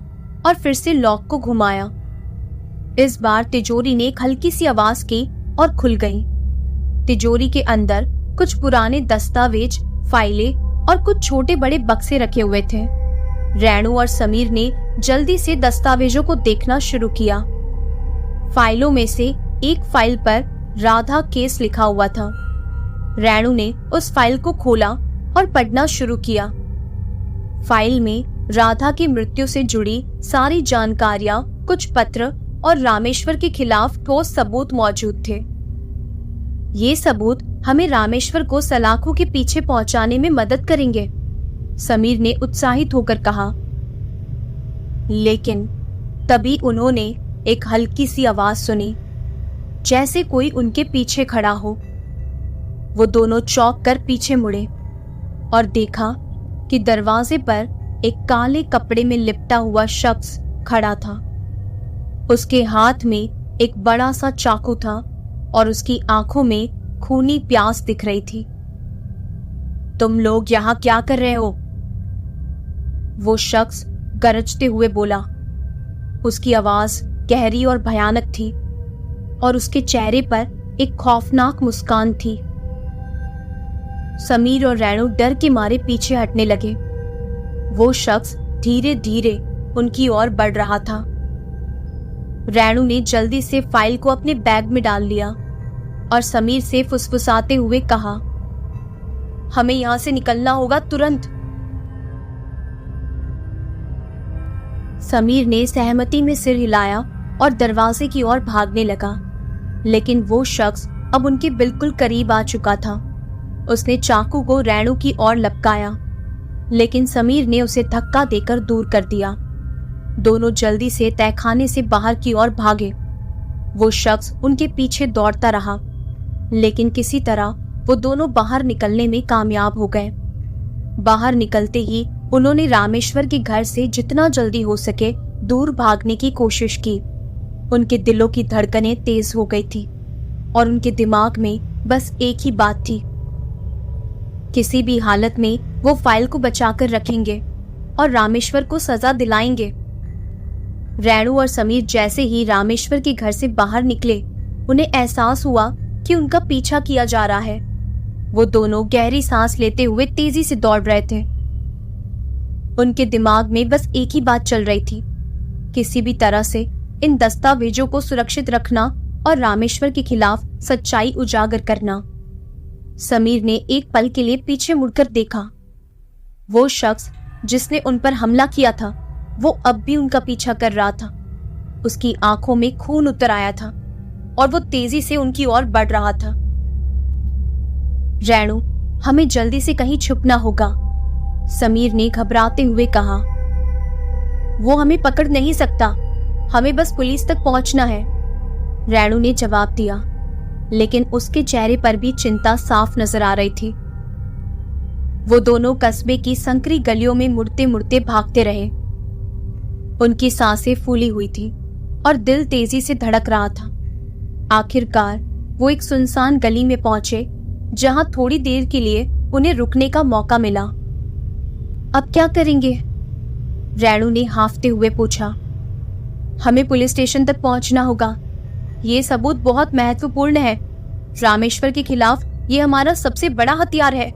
और फिर से लॉक को घुमाया। इस बार तिजोरी ने एक हल्की सी आवाज की और खुल गई। तिजोरी के अंदर कुछ पुराने दस्तावेज, फाइलें और कुछ छोटे बड़े बक्से रखे हुए थे। रेणु और समीर ने जल्दी से दस्तावेजों को देखना शुरू किया। फाइलों में से एक फाइल पर राधा केस लिखा हुआ था। रेणु ने उस फाइल को खोला और पढ़ना शुरू किया। फाइल में राधा की मृत्यु से जुड़ी सारी जानकारियां, कुछ पत्र और रामेश्वर के खिलाफ ठोस सबूत मौजूद थे। ये सबूत हमें रामेश्वर को सलाखों के पीछे पहुंचाने में मदद करेंगे, समीर ने उत्साहित होकर कहा। लेकिन तभी उन्होंने एक हल्की सी आवाज सुनी, जैसे कोई उनके पीछे खड़ा हो। वो दोनों चौंक कर पीछे मुड़े और देखा कि दरवाजे पर एक काले कपड़े में लिपटा हुआ शख्स खड़ा था। उसके हाथ में एक बड़ा सा चाकू था और उसकी आंखों में खूनी प्यास दिख रही थी। तुम लोग यहाँ क्या कर रहे हो? वो शख्स गरजते हुए बोला। उसकी आवाज गहरी और भयानक थी और उसके चेहरे पर एक खौफनाक मुस्कान थी। समीर और रेणु डर के मारे पीछे हटने लगे। वो शख्स धीरे धीरे उनकी ओर बढ़ रहा था। रेणु ने जल्दी से फाइल को अपने बैग में डाल लिया और समीर से फुसफुसाते हुए कहा, हमें यहां से निकलना होगा तुरंत। समीर ने सहमति में सिर हिलाया और दरवाजे की ओर भागने लगा। लेकिन वो शख्स अब उनके बिल्कुल करीब आ चुका था। उसने चाकू को रैणु की ओर लपकाया, लेकिन समीर ने उसे धक्का देकर दूर कर दिया। दोनों जल्दी से तहखाने से बाहर की ओर भागे। वो शख्स उनके पीछे दौड़ता रहा, लेकिन किसी तरह वो दोनों बाहर निकलने में कामयाब हो गए। बाहर निकलते ही उन्होंने रामेश्वर के घर से जितना जल्दी हो सके दूर भागने की कोशिश की। उनके दिलों की धड़कनें तेज हो गई थी और उनके दिमाग में बस एक ही बात थी, किसी भी हालत में वो फाइल को बचाकर रखेंगे और रामेश्वर को सजा दिलाएंगे। रैणु और समीर जैसे ही रामेश्वर के घर से बाहर निकले, उन्हें एहसास हुआ कि उनका पीछा किया जा रहा है। वो दोनों गहरी सांस लेते हुए तेजी से दौड़ रहे थे। उनके दिमाग में बस एक ही बात चल रही थी, किसी भी तरह से इन दस्तावेजों को सुरक्षित रखना और रामेश्वर के खिलाफ सच्चाई उजागर करना। समीर ने एक पल के लिए पीछे मुड़कर देखा। वो शख्स जिसने उन पर हमला किया था, वो अब भी उनका पीछा कर रहा था। उसकी आंखों में खून उतर आया था और वो तेजी से उनकी ओर बढ़ रहा था। रैणु, हमें जल्दी से कहीं छुपना होगा, समीर ने घबराते हुए कहा। वो हमें पकड़ नहीं सकता, हमें बस पुलिस तक पहुंचना है, रैणु ने जवाब दिया, लेकिन उसके चेहरे पर भी चिंता साफ नजर आ रही थी। वो दोनों कस्बे की संकरी गलियों में मुड़ते मुड़ते भागते रहे। उनकी सांसें फूली हुई थी और दिल तेजी से धड़क रहा था। आखिरकार वो एक सुनसान गली में पहुंचे, जहां थोड़ी देर के लिए उन्हें रुकने का मौका मिला। अब क्या करेंगे? रैणु ने हांफते हुए पूछा। हमें पुलिस स्टेशन तक पहुंचना होगा, ये सबूत बहुत महत्वपूर्ण है। रामेश्वर के खिलाफ ये हमारा सबसे बड़ा हथियार है,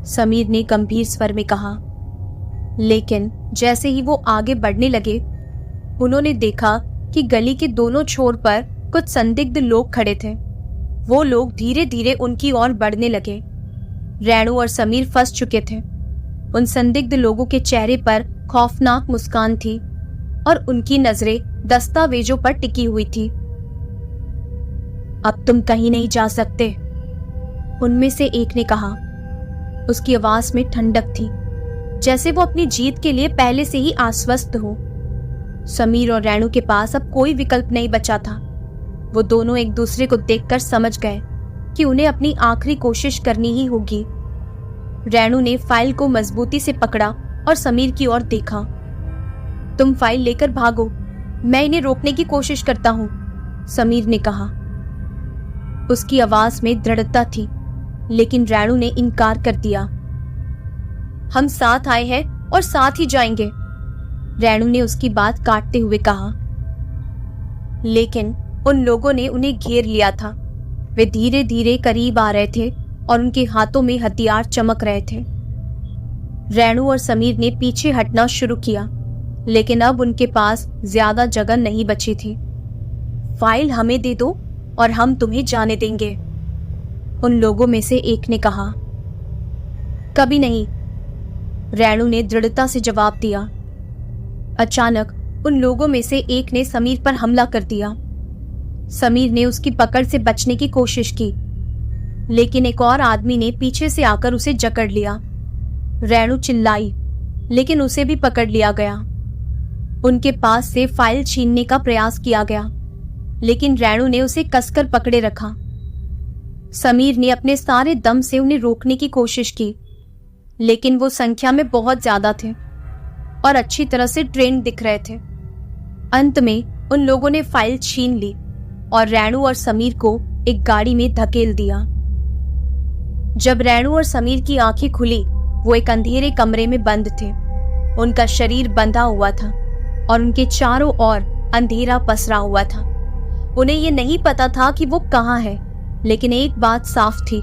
समीर ने गंभीर स्वर में कहा। लेकिन जैसे ही वो आगे बढ़ने लगे, उन्होंने देखा कि गली के दोनों छोर पर कुछ संदिग्ध लोग खड़े थे। वो लोग धीरे धीरे उनकी ओर बढ़ने लगे। रैणु और समीर फंस चुके थे। उन संदिग्ध लोगों के चेहरे पर खौफनाक मुस्कान थी और उनकी नजरें दस्तावेजों पर टिकी हुई थी। अब तुम कहीं नहीं जा सकते, उनमें से एक ने कहा। उसकी आवाज में ठंडक थी, जैसे वो अपनी जीत के लिए पहले से ही आश्वस्त हो। समीर और रैणु के पास अब कोई विकल्प नहीं बचा था। वो दोनों एक दूसरे को देखकर समझ गए कि उन्हें अपनी आखिरी कोशिश करनी ही होगी। रैणु ने फाइल को मजबूती से पकड़ा और समीर की ओर देखा। तुम फाइल लेकर भागो, मैं इन्हें रोकने की कोशिश करता हूं, समीर ने कहा। उसकी आवाज में दृढ़ता थी, लेकिन रैणु ने इनकार कर दिया। हम साथ आए हैं और साथ ही जाएंगे, रैणु ने उसकी बात काटते हुए कहा। लेकिन उन लोगों ने उन्हें घेर लिया था। वे धीरे धीरे करीब आ रहे थे और उनके हाथों में हथियार चमक रहे थे। रैणु और समीर ने पीछे हटना शुरू किया, लेकिन अब उनके पास ज्यादा जगह नहीं बची थी। फाइल हमें दे दो और हम तुम्हें जाने देंगे, उन लोगों में से एक ने कहा। कभी नहीं, रैणु ने दृढ़ता से जवाब दिया। अचानक उन लोगों में से एक ने समीर पर हमला कर दिया। समीर ने उसकी पकड़ से बचने की कोशिश की, लेकिन एक और आदमी ने पीछे से आकर उसे जकड़ लिया। रैणु चिल्लाई, लेकिन उसे भी पकड़ लिया गया। उनके पास से फाइल छीनने का प्रयास किया गया, लेकिन रैणु ने उसे कसकर पकड़े रखा। समीर ने अपने सारे दम से उन्हें रोकने की कोशिश की, लेकिन वो संख्या में बहुत ज्यादा थे और अच्छी तरह से ट्रेंड दिख रहे थे। अंत में उन लोगों ने फाइल छीन ली और रैणु और समीर को एक गाड़ी में धकेल दिया। जब रैणु और समीर की आंखें खुली, वो एक अंधेरे कमरे में बंद थे। उनका शरीर बंधा हुआ था और उनके चारों ओर अंधेरा पसरा हुआ था। उन्हें ये नहीं पता था कि वो कहाँ है, लेकिन एक बात साफ थी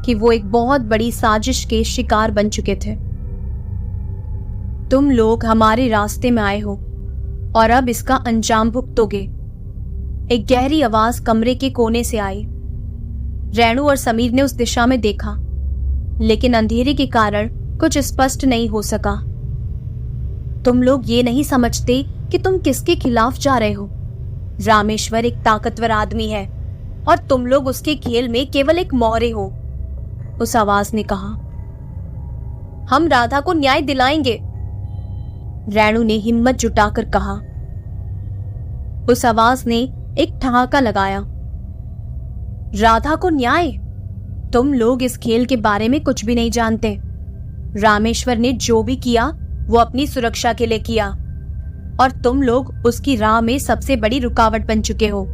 कि वो एक बहुत बड़ी साजिश के शिकार बन चुके थे। तुम लोग हमारे रास्ते में आए हो और अब इसका अंजाम भुगतोगे, एक गहरी आवाज कमरे के कोने से आई। रैणु और समीर ने उस दिशा में देखा, लेकिन अंधेरे के कारण कुछ स्पष्ट नहीं हो सका। तुम लोग ये नहीं समझते कि तुम किसके खिलाफ जा रहे हो, रामेश्वर एक ताकतवर आदमी है और तुम लोग उसके खेल में केवल एक मोहरे हो, उस आवाज ने कहा। हम राधा को न्याय दिलाएंगे, रेणु ने हिम्मत जुटाकर कहा। उस आवाज ने एक ठहाका लगाया। राधा को न्याय? तुम लोग इस खेल के बारे में कुछ भी नहीं जानते। रामेश्वर ने जो भी किया वो अपनी सुरक्षा के लिए किया और तुम लोग उसकी राह में सबसे बड़ी रुकावट बन चुके हो।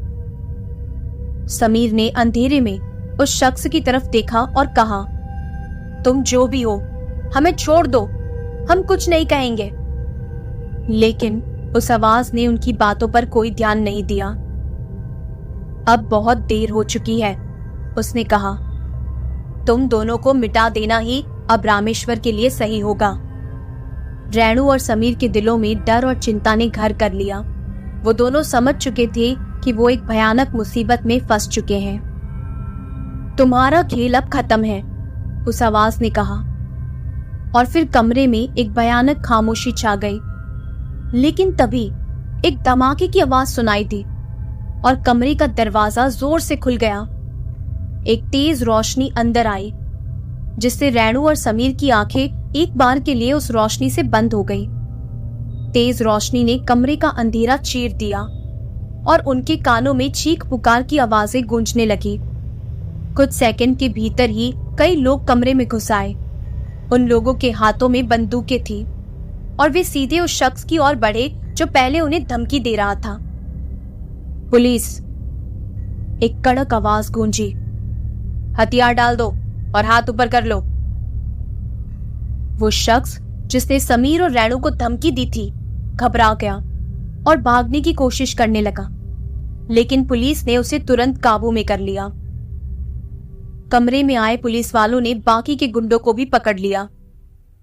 समीर ने अंधेरे में उस शख्स की तरफ देखा और कहा, तुम जो भी हो हमें छोड़ दो, हम कुछ नहीं कहेंगे। लेकिन उस आवाज ने उनकी बातों पर कोई ध्यान नहीं दिया। अब बहुत देर हो चुकी है, उसने कहा। तुम दोनों को मिटा देना ही अब रामेश्वर के लिए सही होगा। रेणु और समीर के दिलों में डर और चिंता ने घर कर लिया। वो दोनों समझ चुके थे कि वो एक भयानक मुसीबत में फंस चुके हैं। तुम्हारा खेल अब खत्म है, उस आवाज ने कहा। और फिर कमरे में एक भयानक खामोशी छा गई। लेकिन तभी एक धमाके की आवाज सुनाई दी और कमरे का दरवाजा जोर से खुल गया। एक तेज रोशनी अंदर आई, जिससे रेणु और समीर की आंखें एक बार के लिए उस रोशनी से बंद हो गई। तेज रोशनी ने कमरे का अंधेरा चीर दिया और उनके कानों में चीख पुकार की आवाजें गूंजने लगी। कुछ सेकंड के भीतर ही कई लोग कमरे में घुस आए। उन लोगों के हाथों में बंदूकें थी और वे सीधे उस शख्स की ओर बढ़े जो पहले उन्हें धमकी दे रहा था। पुलिस, एक कड़क आवाज गूंजी। हथियार डाल दो और हाथ ऊपर कर लो। वो शख्स जिसने समीर और रेणु को धमकी दी थी घबरा गया और भागने की कोशिश करने लगा, लेकिन पुलिस ने उसे तुरंत काबू में कर लिया। कमरे में आए पुलिस वालों ने बाकी के गुंडों को भी पकड़ लिया।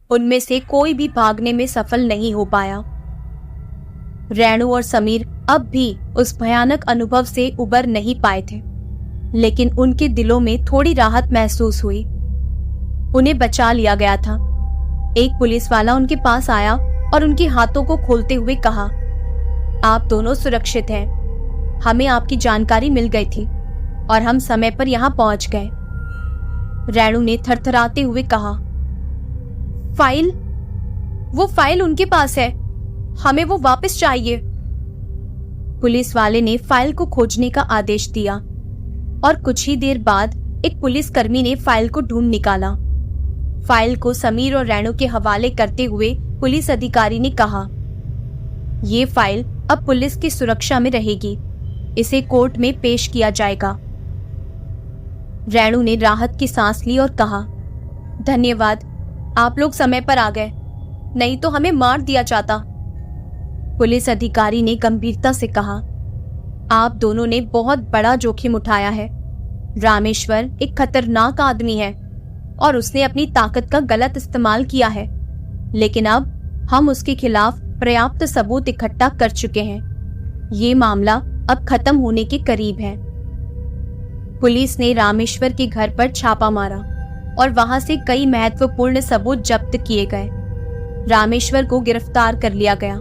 उनमें से कोई भी भागने में सफल नहीं हो पाया। रेणु और समीर अब भी उस भयानक अनुभव से उबर नहीं पाए थे, लेकिन उनके दिलों में थोड़ी राहत महसूस हुई। उन्हें बचा लिया गया था। एक पुलिस वाला उनके पास आया और उनके हाथों को खोलते हुए कहा, आप दोनों सुरक्षित हैं। हमें आपकी जानकारी मिल गई थी और हम समय पर यहाँ पहुंच गए। रेणु ने थरथराते हुए कहा, फाइल? वो फाइल उनके पास है, हमें वो वापस चाहिए। पुलिस वाले ने फाइल को खोजने का आदेश दिया और कुछ ही देर बाद एक पुलिसकर्मी ने फाइल को ढूंढ निकाला। फाइल को समीर और रेणु के हवाले करते हुए पुलिस अधिकारी ने कहा, ये फाइल अब पुलिस की सुरक्षा में रहेगी, इसे कोर्ट में पेश किया जाएगा। रेणु ने राहत की सांस ली और कहा, धन्यवाद, आप लोग समय पर आ गए, नहीं तो हमें मार दिया जाता। पुलिस अधिकारी ने गंभीरता से कहा, आप दोनों ने बहुत बड़ा जोखिम उठाया है। रामेश्वर एक खतरनाक आदमी है और उसने अपनी ताकत का गलत इस्तेमाल किया है, लेकिन अब हम उसके खिलाफ पर्याप्त सबूत इकट्ठा कर चुके हैं। ये मामला अब खत्म होने के करीब है। पुलिस ने रामेश्वर के घर पर छापा मारा और वहां से कई महत्वपूर्ण सबूत जब्त किए गए। रामेश्वर को गिरफ्तार कर लिया गया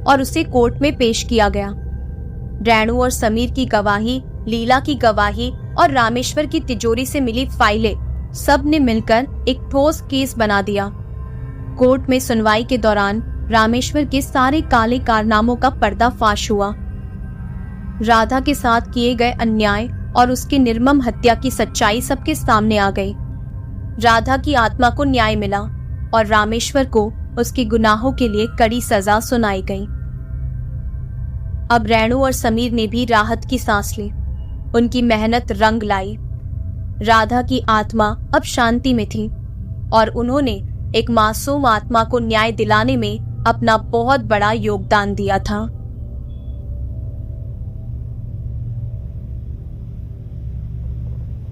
और उसे कोर्ट में पेश किया गया। रेणु और समीर की गवाही, लीला की गवाही और रामेश्वर की तिजोरी से मिली फाइलें सब ने मिलकर एक ठोस केस बना दिया। कोर्ट में सुनवाई के दौरान रामेश्वर के सारे काले कारनामों का पर्दाफाश हुआ। राधा के साथ किए गए अन्याय और उसकी निर्मम हत्या की सच्चाई सबके सामने आ गई। राधा की आत्मा को न्याय मिला और रामेश्वर को उसके गुनाहों के लिए कड़ी सजा सुनाई गई। अब रेणु और समीर ने भी राहत की सांस ली। उनकी मेहनत रंग लाई। राधा की आत्मा अब शांति में थी और उन्होंने एक मासूम आत्मा को न्याय दिलाने में अपना बहुत बड़ा योगदान दिया था।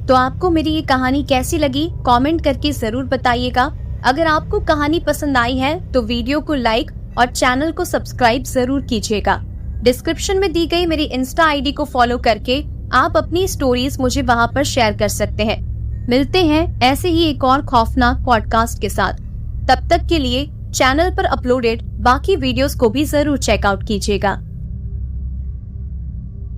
तो आपको मेरी ये कहानी कैसी लगी कमेंट करके जरूर बताइएगा। अगर आपको कहानी पसंद आई है तो वीडियो को लाइक और चैनल को सब्सक्राइब जरूर कीजिएगा। डिस्क्रिप्शन में दी गई मेरी इंस्टा आईडी को फॉलो करके आप अपनी स्टोरीज मुझे वहां पर शेयर कर सकते हैं। मिलते हैं ऐसे ही एक और खौफनाक पॉडकास्ट के साथ। तब तक के लिए चैनल पर अपलोडेड बाकी वीडियोस को भी जरूर चेकआउट कीजिएगा।